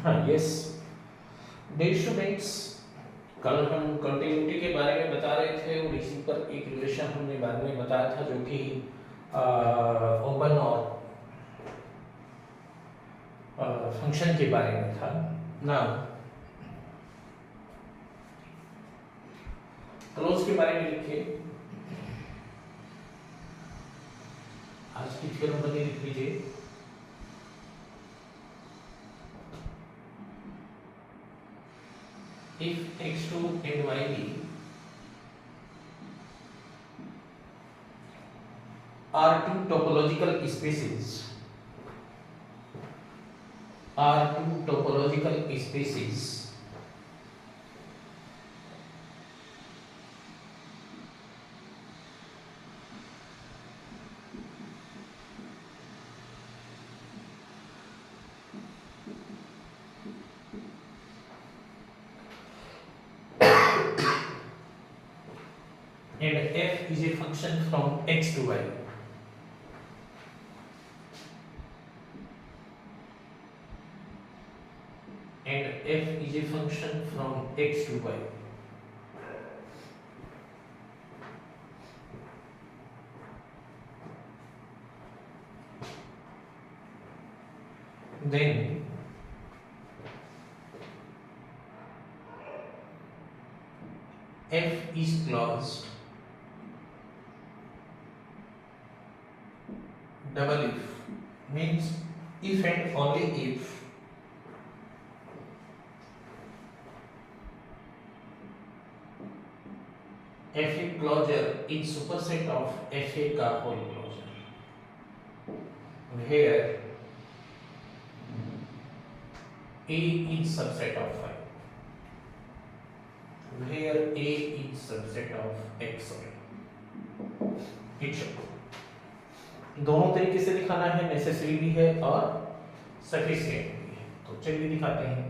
हाँ yes dear students, कल हम कंटिन्यूटी के बारे में बता रहे थे और इसी पर एक रिलेशन हमने बाद में बताया था जो कि ओपन और फंक्शन के बारे में था ना। क्लोज के बारे में लिखिए, आज की थ्योरम बनी लिख लीजिए। If x2 and yb are two topological spaces, and f is a function from x to y. And f is a function from x to y. Then f is closed double if, means if and only if fa closure is superset of fa का whole closure, where a is subset of phi, where a is subset of x y. ठीक है, दोनों तरीके से दिखाना है, necessary भी है और सफिशिएंट भी है। तो चलिए दिखाते हैं।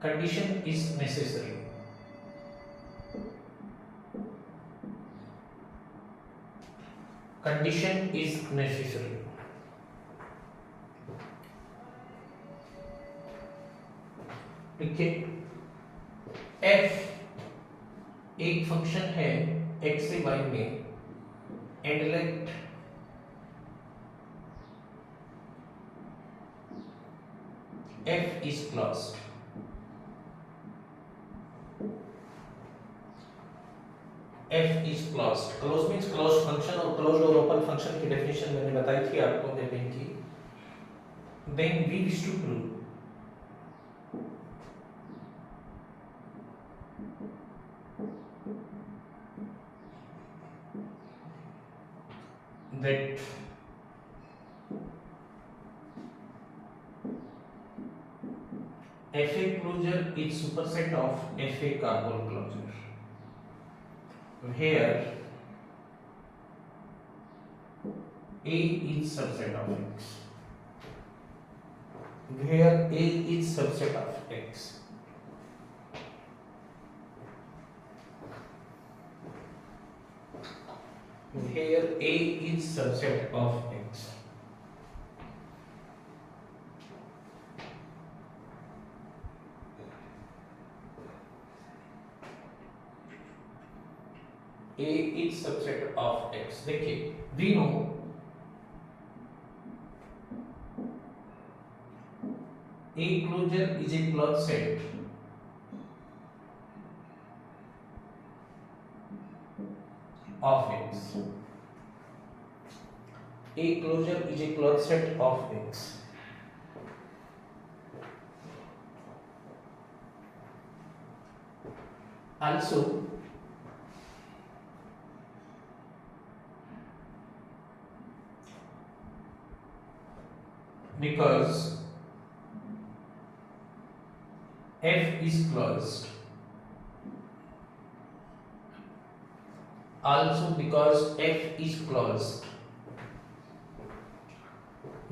Condition is necessary, condition is necessary. देखिए f एक फंक्शन है x से y में and let f is closed, f is closed, closed means closed function, और closed और open function की डेफिनेशन मैंने बताई थी आपको देने की। then we wish to prove that fa closure is superset of fa का whole closure, where a is subset of x, where a is subset of x, where a is subset of x. A is subset of x. देखिए we know A closure is a closed set of x. A closure is a closed set of x. Also, because f is closed, also because f is closed,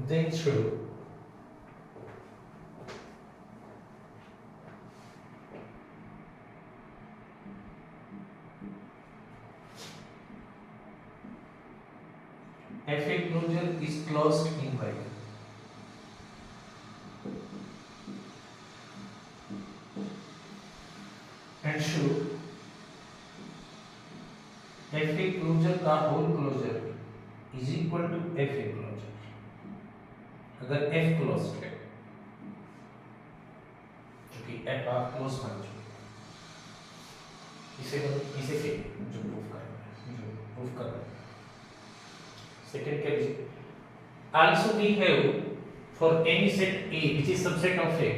then true FA closure is closed in Y and show FA closure का whole closure is equal to FA closure. अगर F closed है क्योंकि F आप close मान चुके इसे से जो प्रूफ कर रहे हैं सेकंड क्या लीजिए also we have for any set A which is subset of X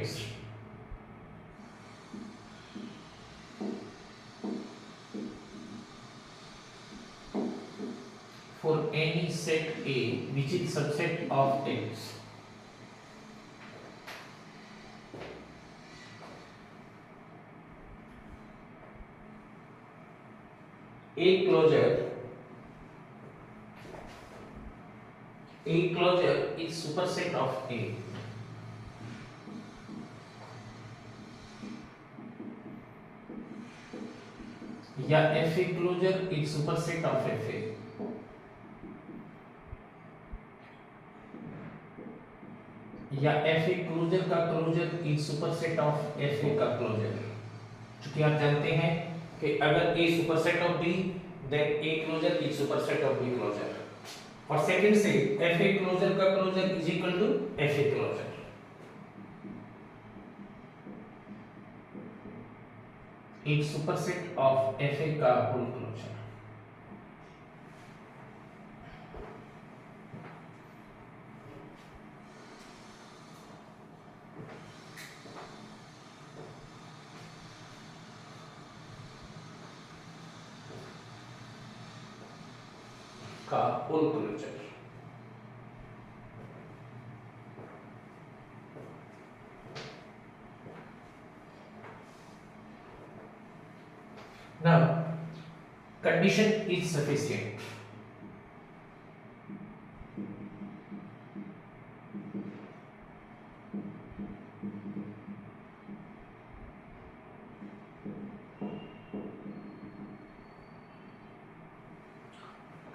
for any set A which is subset of X A closure is superset of A या FA closure is superset of FA या FA closure का closure is superset of FA का closure. क्योंकि आप जानते हैं कि अगर A superset of B then A closure is superset of B closure और सेकंड से FA क्लोजर का closure is equal to FA closure. एक सुपरसेट ऑफ FA का होल क्लोजर। का whole closure. Now, condition is sufficient.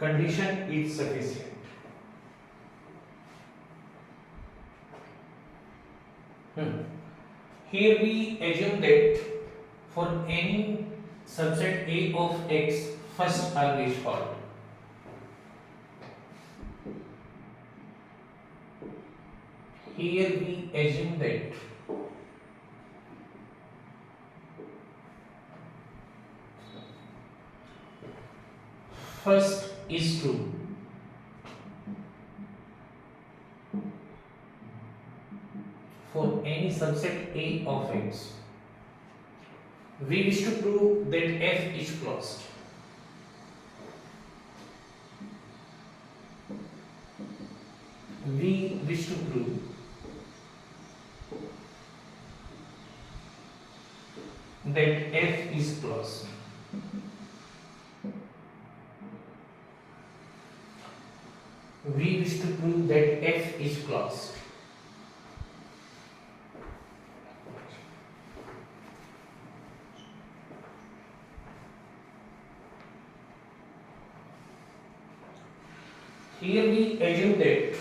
Condition is sufficient. Here we assume that for any subset A of X, first always false. Here we assume that first is true. For any subset A of X, we wish to prove that F is closed. We wish to prove that F is closed. We wish to prove that F is closed. Here we assume that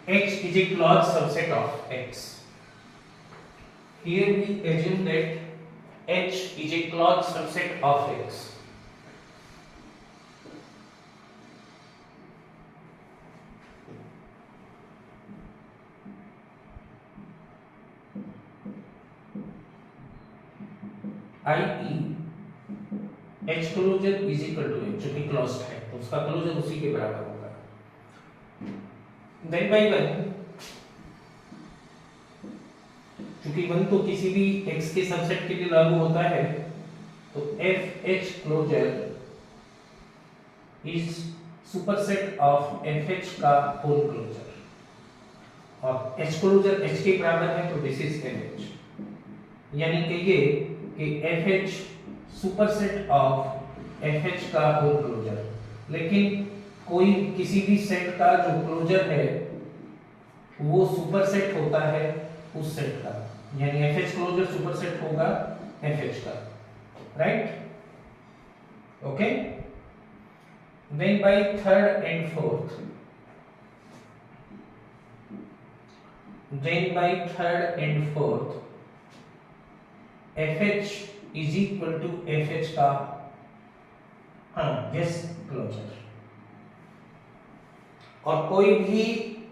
H is a closed subset of X. Here we assume that H is a closed subset of X. i.e. H closure is equal to H जो कि closed है तो उसका closure उसी के बराबर होगा। Then by one क्योंकि वन तो किसी भी X के सबसेट के लिए लागू होता है तो FH closure is superset of FH का होल क्लोजर और H क्लोजर H के बराबर है तो दिस इज FH यानी कि ये कि FH सुपरसेट ऑफ FH का होल क्लोजर। लेकिन कोई किसी भी सेट का जो क्लोजर है वो सुपरसेट होता है उस सेट का, यानी FH क्लोजर सुपरसेट होगा FH का, right? Okay, then by third and fourth, then by third and fourth FH is equal to FH का yes क्लोजर। और कोई भी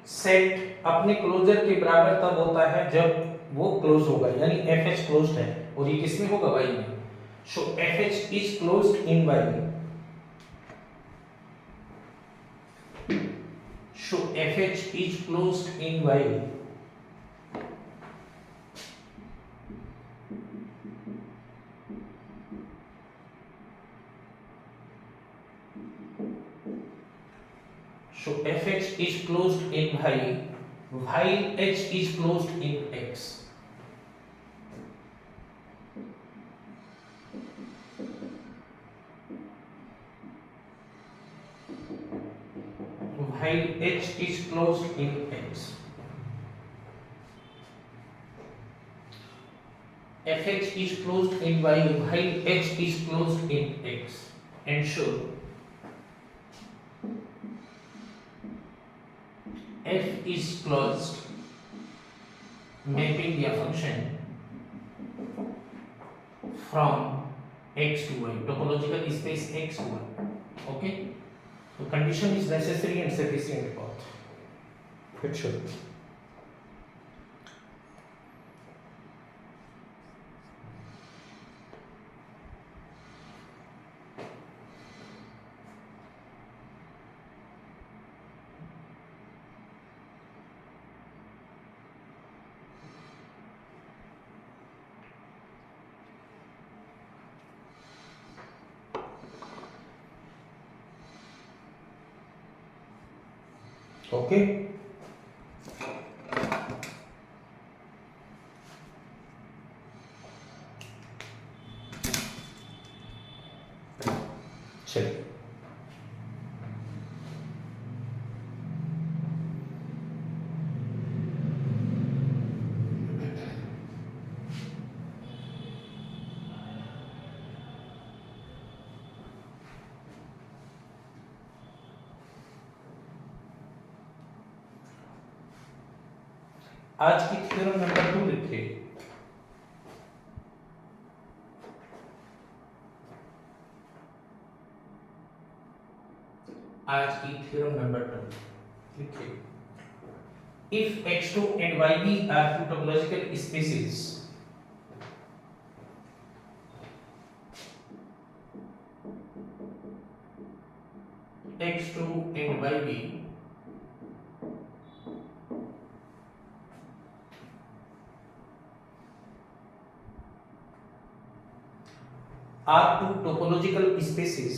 सेट अपने क्लोजर के बराबर तब होता है जब वो क्लोज होगा, यानी FH क्लोज्ड है, और ये किसमें होगा? Y में। सो FH is closed in Y। So FH is closed in Y। So FH is closed in Y, while H is closed in X. While H is closed in X. FH is closed in Y, while H is closed in X. And so F is closed, mapping the function from X to Y, topological space X to Y. Okay, so condition is necessary and sufficient both. It should. Okay, चलिए आज की theorem number 2 लिखिए। आज की theorem number 2 लिखिए। If X2 and YB are two topological species, X2 and YB are two topological spaces,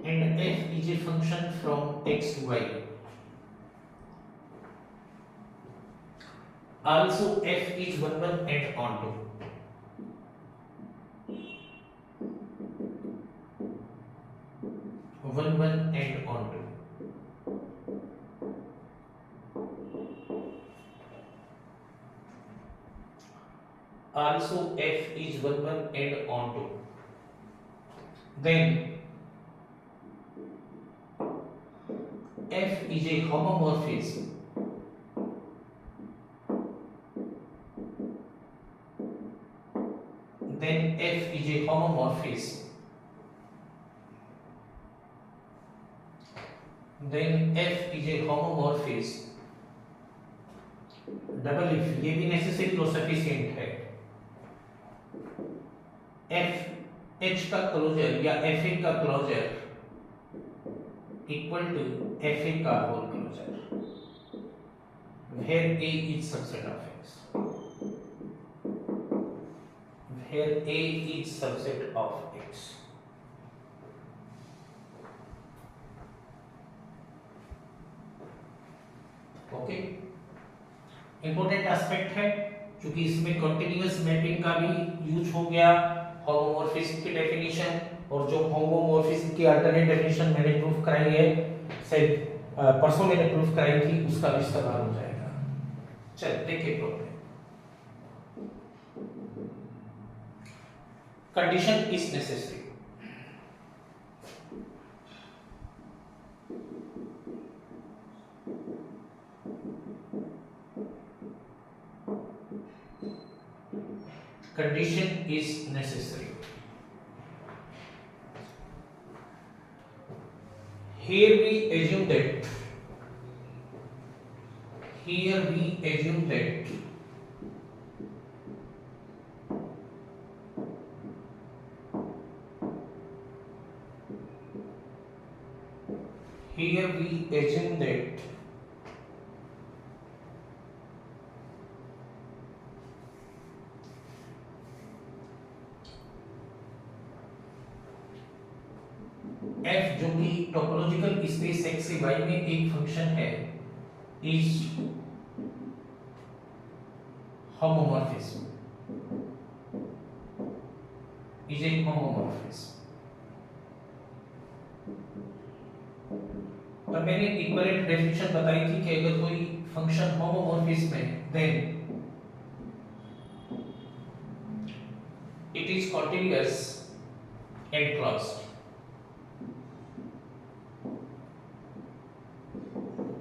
and F is a function from X to Y. Also F is 1 1 and onto. One and onto. Also F is 1 1 and onto. Then F is a homomorphism. Then F is a homomorphism. Then F is a homomorphism. Double if ये भी necessary और sufficient है। F H का closure या F A का closure equal to F A का whole closure, where A is subset of X, where A is subset of X. Okay, important aspect है क्योंकि इसमें कंटीन्यूअस मैपिंग का भी यूज हो गया, होमोमॉर्फिज्म की डेफिनेशन, और जो होमोमॉर्फिज्म की अल्टरनेट डेफिनेशन मैंने प्रूफ कराई है, शायद परसों मैंने प्रूफ कराई थी, उसका भी इस्तेमाल हो जाएगा। चल देखिए problem, condition is necessary. Condition is necessary. Here we assume that here we assume that f जो कि टोपोलॉजिकल स्पेस x से y में एक फंक्शन है is homomorphism, is a homomorphism. तो मैंने इक्विवेलेंट डेफिनेशन बताई थी कि अगर कोई फंक्शन होमोमॉर्फिज्म है then it is continuous and closed.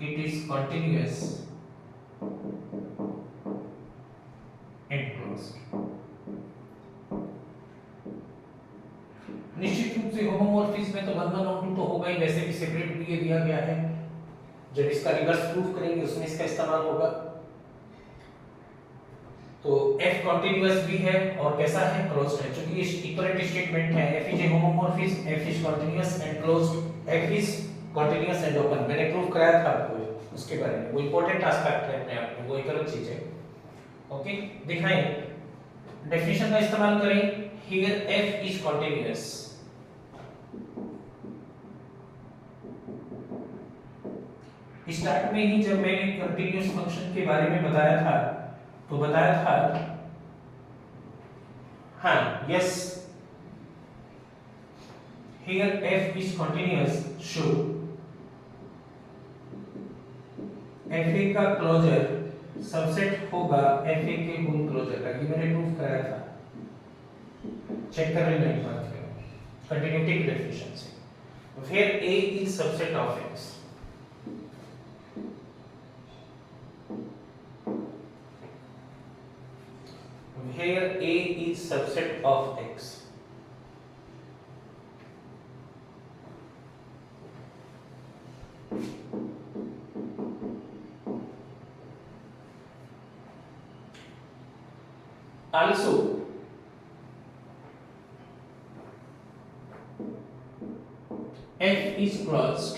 It is continuous and closed. निश्चित रूप से होमोमॉर्फिज्म में तो 1 1 और 2 तो होगा ही, वैसे भी सेपरेट भी ये दिया गया है, जब इसका रिवर्स प्रूफ करेंगे उसमें इसका इस्तेमाल होगा। तो f कंटीन्यूअस भी है और कैसा है, क्लोज्ड है, क्योंकि ये इक्विवेलेंट स्टेटमेंट है, f is a homomorphism, f is continuous and closed, f is continuous and open. मैंने प्रूफ कराया था आपको उसके बारे में, वो इंपॉर्टेंट एस्पेक्ट है अपने आप में, वो एक अलग चीज है। ओके, दिखाएं, डेफिनेशन का इस्तेमाल करें। Here f is continuous, start में ही जब मैंने कंटीन्यूअस फंक्शन के बारे में बताया था तो बताया था, हाँ yes, here f is continuous show fa का क्लोजर सबसेट होगा fa के होल क्लोजर का, ये मैंने प्रूफ कराया था, चेक कर लेना एक बार कंटिन्यूटी की डेफिनेशन से। Where a is subset of x, where a is subset of x, also f is closed,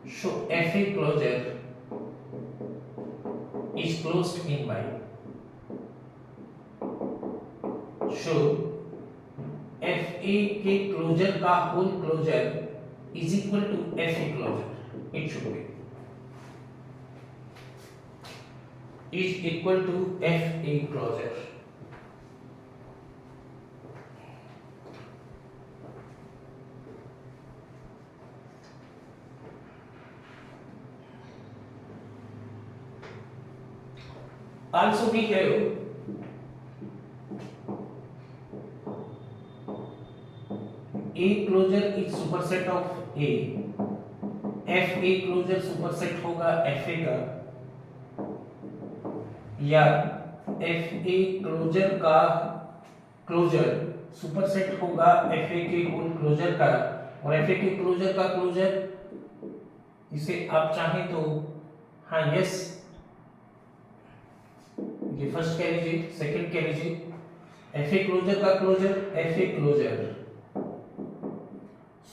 so fa closure is closed in y, so fa के क्लोजर का whole closure is equal to fa closure, it should be is equal to fa closure. Also we have a closure is superset of a, fa closure superset होगा fa का, या fa closure का closure superset होगा fa के whole closure का, और fa के closure का क्लोजर, इसे आप चाहें तो हाँ यस, ये फर्स्ट कह लीजिए, सेकंड कह लीजिए, fa क्लोजर का क्लोजर, fa क्लोजर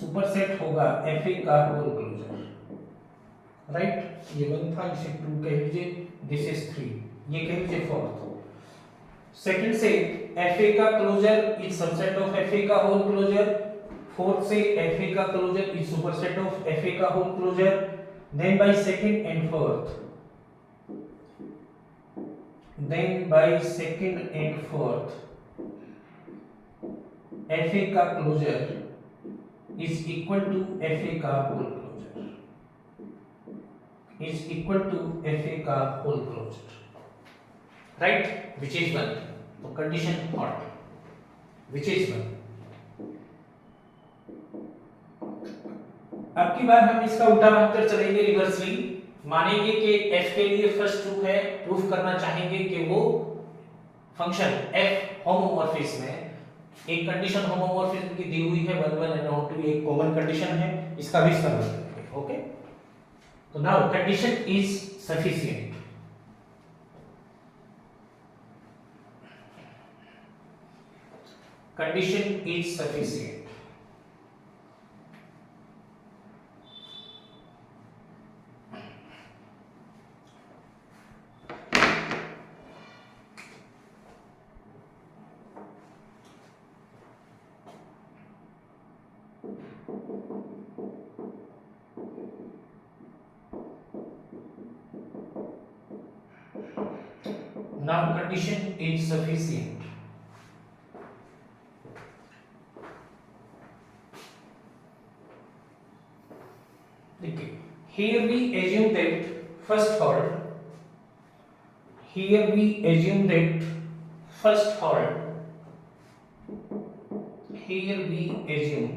सुपरसेट होगा fa का होल क्लोजर, राइट, ये 1 था, इसे 2 कह लीजिए, दिस इज 3, ये कह लीजिए फोर्थ। सेकंड से fa का closure is subset of fa का होल क्लोजर, फोर्थ से fa का closure is superset of fa का whole closure, then by second and fourth, then by second and fourth FA का closure is equal to FA का whole closure, is equal to FA का whole closure, right? Which is one. तो condition hot, which is one. अब की बार हम इसका उल्टा मानकर चलेंगे, रिवर्सली मानेंगे कि f के लिए फर्स्ट ट्रूथ है, प्रूफ करना चाहेंगे कि वो फंक्शन f होमोमॉर्फिज्म में एक कंडीशन होमोमॉर्फिज्म की दी हुई है 1 1 एंड 2 एक कॉमन कंडीशन है, इसका भी इस्तेमाल करेंगे. ओके, तो now condition is sufficient. Condition is sufficient. Now condition is sufficient. Okay. Here we assume that first order. Here we assume that first order. Here we assume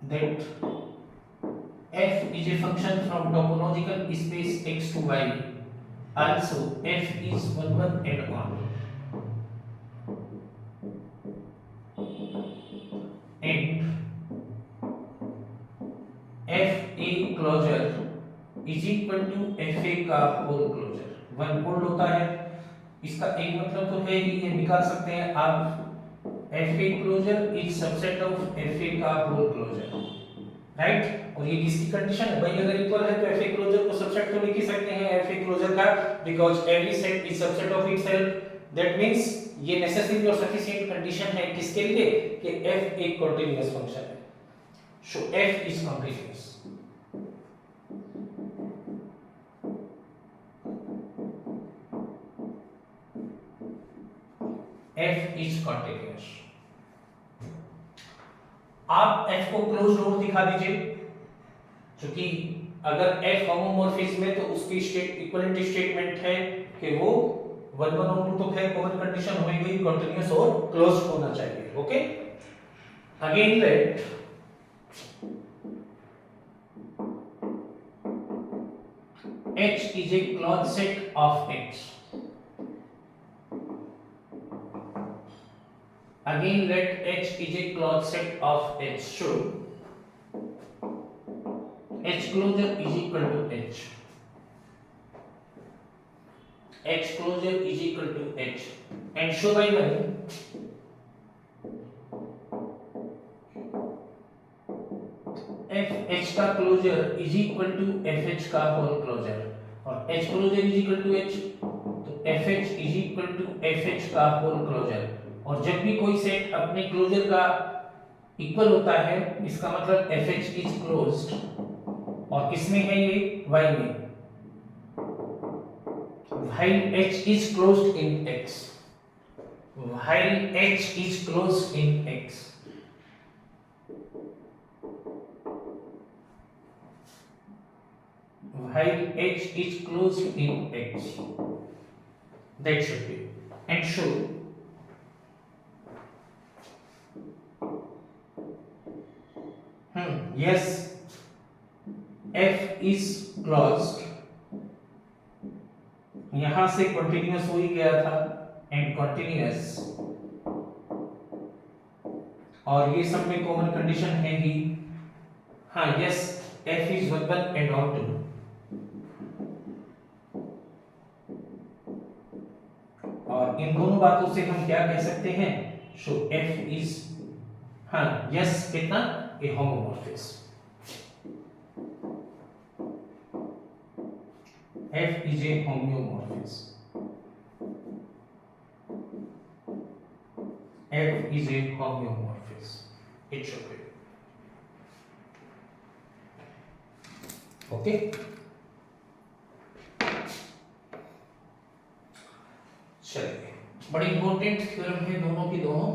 that f is a function from topological space x to y. Also f is 1 1 and 1, and f a closure is equal to f a का whole closure. 1 hold होता है, इसका एक मतलब तो है ही, ये निकाल सकते हैं आप, f a closure is subset of f a का होल क्लोजर, राइट? और ये किसकी कंडीशन है भाई? अगर इक्वल है तो एफ ए क्लोजर को सबसेट तो लिख ही सकते हैं एफ ए क्लोजर का, because every set is subset of itself. That means ये नेसेसरी और सफिशिएंट कंडीशन है किसके लिए? कि एफ एक कंटीन्यूअस फंक्शन है. So F is continuous. F is continuous. आप f को क्लोज्ड ओवर दिखा दीजिए, क्योंकि अगर f होमोमॉर्फिज्म है तो उसकी स्टेट इक्विवेलेंट स्टेटमेंट है कि वो 1 1 और 2 तो खैर कॉमन कंडीशन हो गई, कंटीन्यूअस और क्लोज्ड होना चाहिए. Okay, again let h is a closed set of x. Again let h is a closed set of h. So h closure is equal to h. H closure is equal to h. And show by one f h का closure is equal to f h का whole closure, और h closure is equal to h, तो f h is equal to f h का whole closure. और जब भी कोई set अपने क्लोजर का इक्वल होता है, इसका मतलब fh इज क्लोज्ड. और किसमें है ये? y में. while h is closed in x, while h is closed in x, while h is closed in x, that should be. And show yes, f is closed. यहां से continuous हो ही गया था, एंड कंटिन्यूअस, और ये सब में कॉमन कंडीशन है ही. हाँ yes, f is 1 1 and not 2. और इन दोनों बातों से हम क्या कह सकते हैं? सो f is, हाँ यस, कितना? ए homomorphism. f is a homeomorphism. F is a homeomorphism. It should be. Okay, चलिए, बड़ी इंपॉर्टेंट थ्योरम है दोनों की दोनों।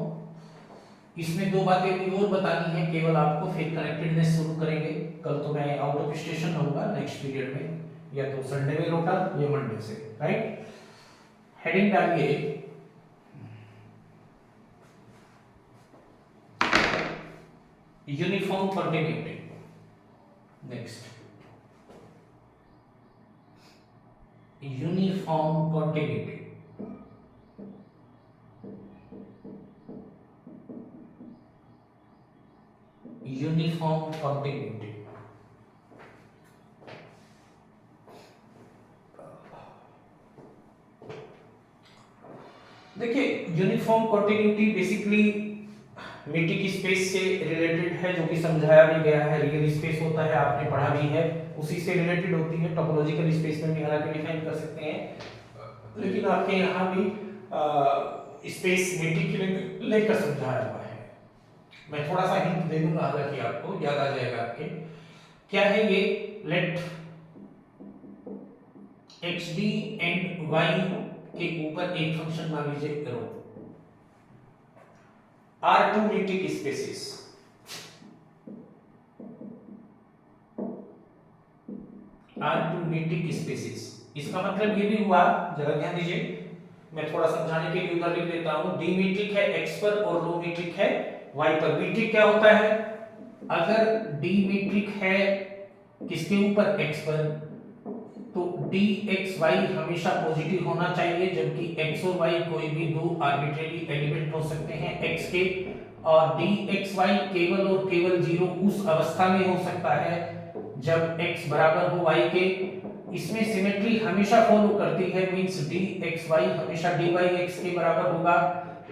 इसमें दो बातें भी और बतानी है केवल आपको, फिर कनेक्टेडनेस शुरू करेंगे। कल तो मैं आउट ऑफ स्टेशन रहूंगा नेक्स्ट पीरियड में, या तो संडे में लौटा या मंडे से, राइट। हेडिंग डालिए uniform continuity. Next, uniform continuity. Uniform continuity, देखिए यूनिफॉर्म कंटिन्यूटी बेसिकली मिट्टी की स्पेस से रिलेटेड है, जो कि समझाया भी गया है। रियल स्पेस होता है, आपने पढ़ा भी है, उसी से रिलेटेड होती है। टोपोलॉजिकल स्पेस में भी हालांकि डिफाइन कर सकते हैं, लेकिन आपके यहाँ भी स्पेस मिट्टी के लेकर समझाया हुआ है। मैं थोड़ा सा हिंट दे दूंगा, हालांकि आपको याद आ जाएगा आपके। क्या है ये? Let X D and Y के ऊपर एक फंक्शन मान लीजिए rho are two metric spaces. Are two metric spaces, इसका मतलब ये भी हुआ, जरा ध्यान दीजिए, मैं थोड़ा समझाने के लिए उधर लिख देता हूं। डी मीट्रिक है एक्स पर और रो मीट्रिक है वाई पर। मीट्रिक क्या होता है? अगर डी मीट्रिक है किसके ऊपर? एक्स पर, तो डी एक्स वाई हमेशा पॉजिटिव होना चाहिए, जबकि एक्स और वाई कोई भी दो आर्बिट्रेरी एलिमेंट हो सकते हैं एक्स के, और डी एक्स वाई केवल और केवल जीरो उस अवस्था में हो सकता है जब x बराबर हो y के। इसमें सिमेट्री हमेशा फॉलो करती है, मींस डी एक्स वाई हमेशा डी वाई एक्स के बराबर होगा।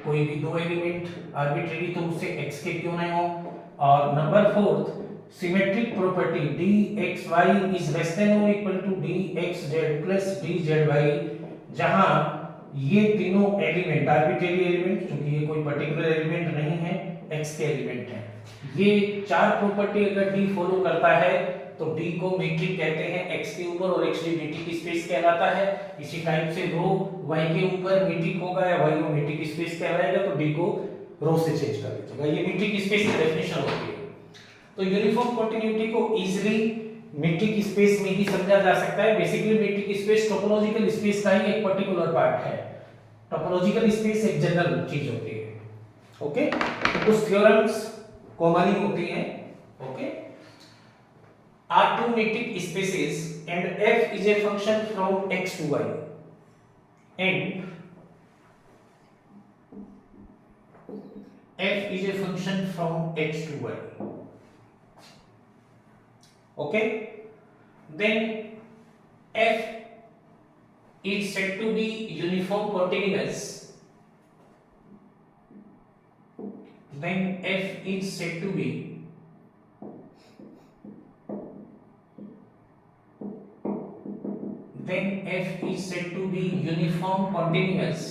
कोई भी दो एलिमेंट आर्बिट्रेरी तो उससे x के क्यों नहीं हो। और number fourth, symmetric property D X Y is less than और equal to D X Z plus D Z Y, जहां ये तीनों एलिमेंट आर्बिट्रेरी एलिमेंट, क्योंकि ये कोई पर्टिकुलर एलिमेंट नहीं है, x के एलिमेंट है। ये चार प्रॉपर्टी अगर डी फॉलो करता है तो डी को मीट्रिक कहते हैं x के ऊपर, और x डी मीट्रिक स्पेस कहलाता है। इसी टाइप से रो y के ऊपर मीट्रिक होगा या y रो मीट्रिक स्पेस कहलाएगा, तो डी को रो से चेंज कर दीजिएगा। ये मीट्रिक स्पेस की डेफिनेशन होती है। तो यूनिफॉर्म कंटिन्यूटी को इजीली मीट्रिक स्पेस में ही समझा जा सकता है। Basically metric space topological space का ही एक पर्टिकुलर पार्ट है। टोपोलॉजिकल स्पेस एक जनरल चीज होती है, ओके। कुछ थ्योरम्स कॉमनली होती हैं, okay. Are two metric spaces and f is a function from x to y and f is a function from x to y, okay. Then f is said to be uniform continuous. Then f is said to be uniform continuous.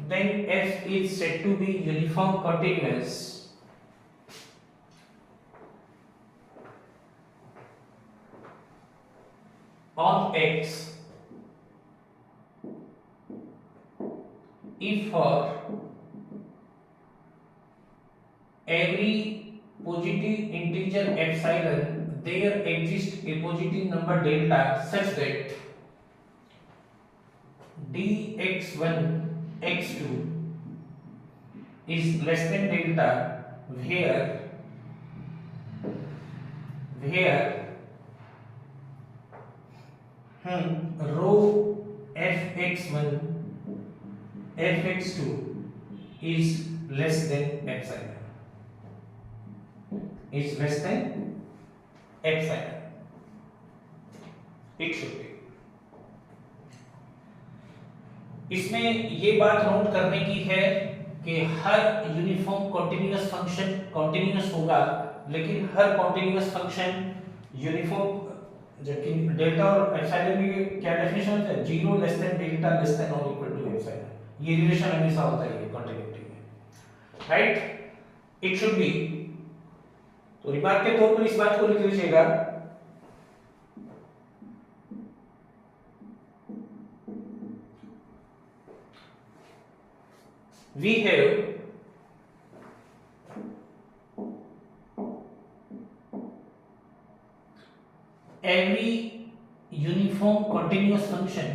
Then f is said to be uniform continuous on x if for every positive integer epsilon there exists a positive number delta such that dx1 x2 is less than delta where rho fx1 fx2 is less than epsilon, is less than epsilon. It should be. इसमें ये बात note करने की है कि हर uniform continuous function continuous होगा, लेकिन हर continuous function uniform, जबकि डेल्टा और एप्सिलॉन की क्या डेफिनेशन होता है? Zero less than delta less than और इक्वल टू एप्सिलॉन। ये रिलेशन हमेशा होता है ये कॉन्टिन्यूटी में, राइट। इट शुड बी तो रिमार्क के तौर पर इस बात को लिख लीजिएगा, we have every uniform continuous function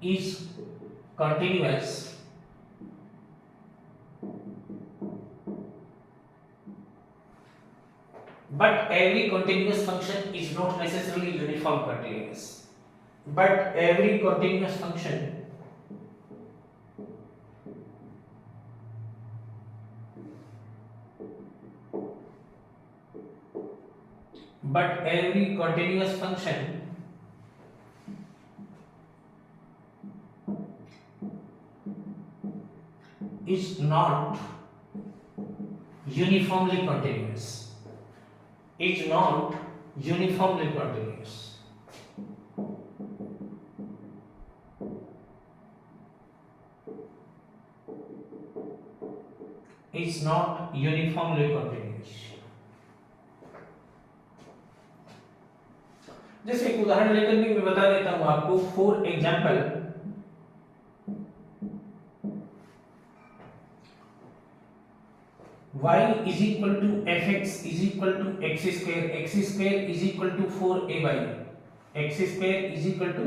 is continuous but every continuous function is not necessarily uniform continuous. But every continuous function is not uniformly continuous. Is not uniformly continuous. Is not uniformly continuous. जैसे एक उदाहरण लेकर भी मैं बता देता हूं आपको. For example, y is equal to fx is equal to x square is equal to 4ay, x square is equal to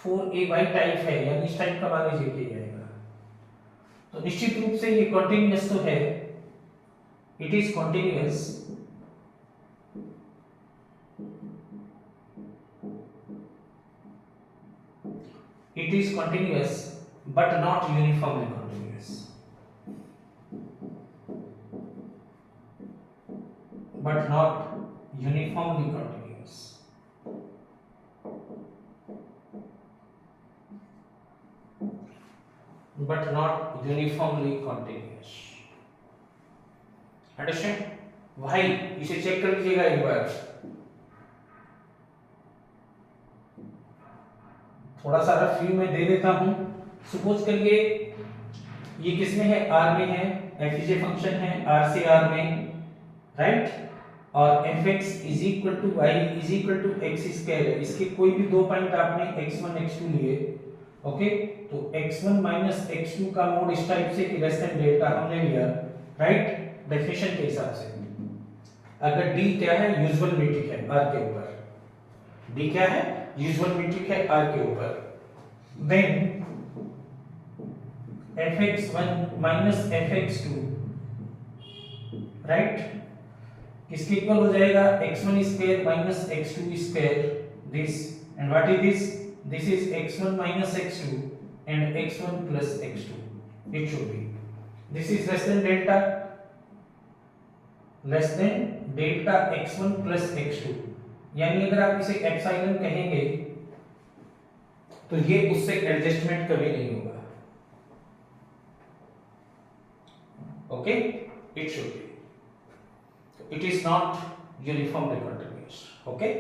4ay type है, यानी इस टाइप का मान लीजिए किया जाएगा. तो निश्चित रूप से ये कॉन्टिन्यूअस तो है, it is continuous but not uniformly continuous. But not uniformly continuous. But not uniformly continuous. Understand? Why? इसे चेक कर लीजिएगा एक बार. थोड़ा सा रफ व्यू में दे देता हूं. सपोज करिए ये किसमें है, आर में है, एफ फंक्शन है आर से आर में, राइट, और fx is equal to y is equal to x square है. इसके कोई भी दो पॉइंट आपने x1 x2 लिए, ओके, तो x1 माइनस x2 का मोड इस टाइप से कि लेस देन डेल्टा हमने लिया, राइट, डेफिनेशन के हिसाब से. अगर d क्या है, यूजुअल मीट्रिक है r के ऊपर, d क्या है, यूजुअल मीट्रिक है r के ऊपर, then fx1 minus fx2, right, किसके इक्वल हो जाएगा, x1 square minus x2 square, this, and what is this, this is x1 minus x2 and x1 plus x2. It should be, this is less than delta x1 plus x2, यानी अगर आप इसे epsilon कहेंगे तो ये उससे adjustment कभी नहीं होगा. Okay, it should B, it is not uniformly continuous. Okay,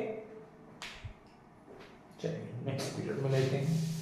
चलिए नेक्स्ट पीरियड में लेते हैं.